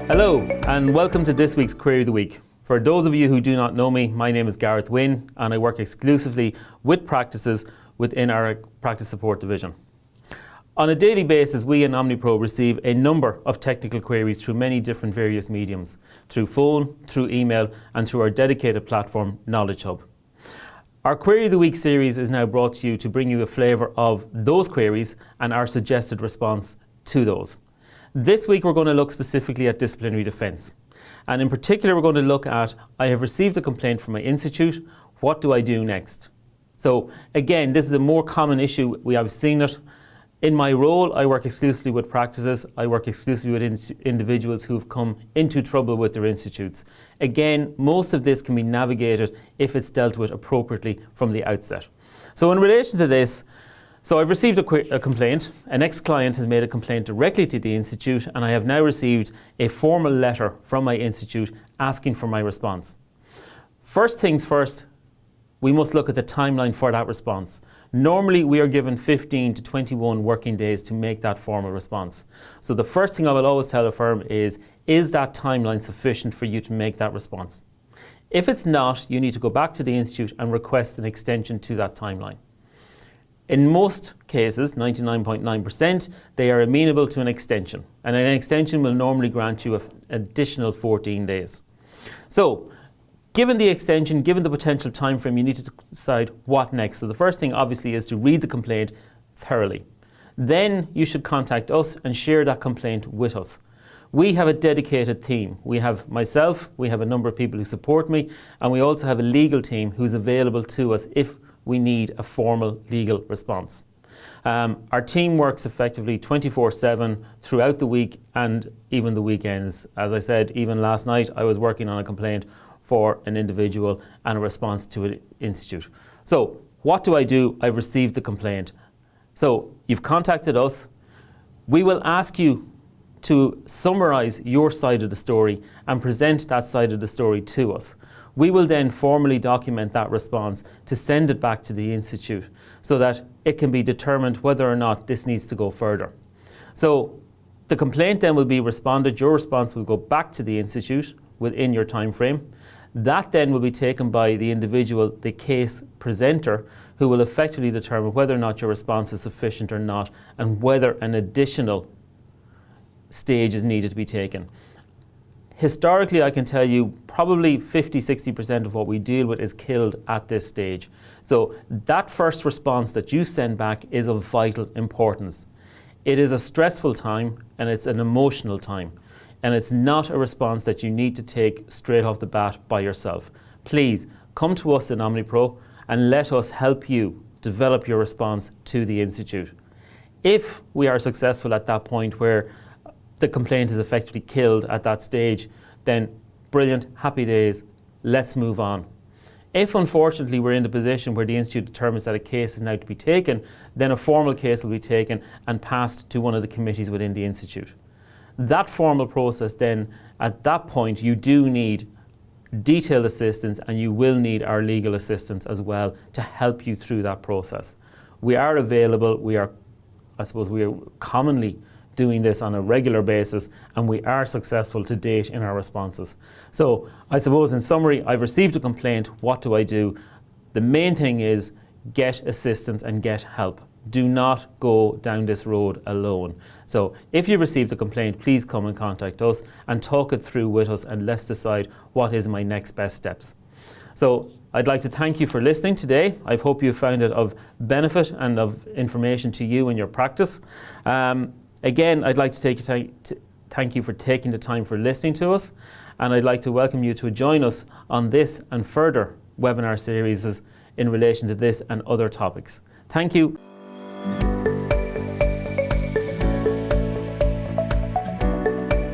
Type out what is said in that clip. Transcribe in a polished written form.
Hello and welcome to this week's Query of the Week. For those of you who do not know me, my name is Gareth Wynne and I work exclusively with practices within our practice support division. On a daily basis, we in OmniPro receive a number of technical queries through many different various mediums, through phone, through email and through our dedicated platform, Knowledge Hub. Our Query of the Week series is now brought to you to bring you a flavour of those queries and our suggested response to those. This week we're going to look specifically at disciplinary defence. And in particular we're going to look at, I have received a complaint from my institute, what do I do next? So again, this is a more common issue, we have seen it. In my role, I work exclusively with practices, I work exclusively with individuals who've come into trouble with their institutes. Again, most of this can be navigated if it's dealt with appropriately from the outset. So in relation to this, so I've received a complaint, an ex-client has made a complaint directly to the institute and I have now received a formal letter from my institute asking for my response. First things first, we must look at the timeline for that response. Normally we are given 15 to 21 working days to make that formal response. So the first thing I will always tell a firm is that timeline sufficient for you to make that response? If it's not, you need to go back to the institute and request an extension to that timeline. In most cases, 99.9%, they are amenable to an extension. And an extension will normally grant you an additional 14 days. So, given the extension, given the potential time frame, you need to decide what next. So the first thing obviously is to read the complaint thoroughly. Then you should contact us and share that complaint with us. We have a dedicated team. We have myself, we have a number of people who support me, and we also have a legal team who's available to us if we need a formal legal response. Our team works effectively 24/7 throughout the week and even the weekends. As I said, even last night I was working on a complaint for an individual and a response to an institute. So what do? I've received the complaint. So you've contacted us. We will ask you to summarise your side of the story and present that side of the story to us. We will then formally document that response to send it back to the institute so that it can be determined whether or not this needs to go further. So the complaint then will be responded, your response will go back to the institute within your time frame. That then will be taken by the individual, the case presenter, who will effectively determine whether or not your response is sufficient or not and whether an additional stage is needed to be taken. Historically, I can tell you probably 50–60% of what we deal with is killed at this stage. So that first response that you send back is of vital importance. It is a stressful time and it's an emotional time. And it's not a response that you need to take straight off the bat by yourself. Please come to us in OmniPro and let us help you develop your response to the institute. If we are successful at that point where the complaint is effectively killed at that stage, then brilliant, happy days, let's move on. If unfortunately we're in the position where the institute determines that a case is now to be taken, then a formal case will be taken and passed to one of the committees within the institute. That formal process then, at that point, you do need detailed assistance and you will need our legal assistance as well to help you through that process. We are available, we are commonly doing this on a regular basis and we are successful to date in our responses. So I suppose in summary, I've received a complaint, what do? The main thing is get assistance and get help. Do not go down this road alone. So if you receive the complaint, please come and contact us and talk it through with us and let's decide what is my next best steps. So I'd like to thank you for listening today. I hope you found it of benefit and of information to you in your practice. Again, I'd like to thank you for taking the time for listening to us, and I'd like to welcome you to join us on this and further webinar series in relation to this and other topics. Thank you.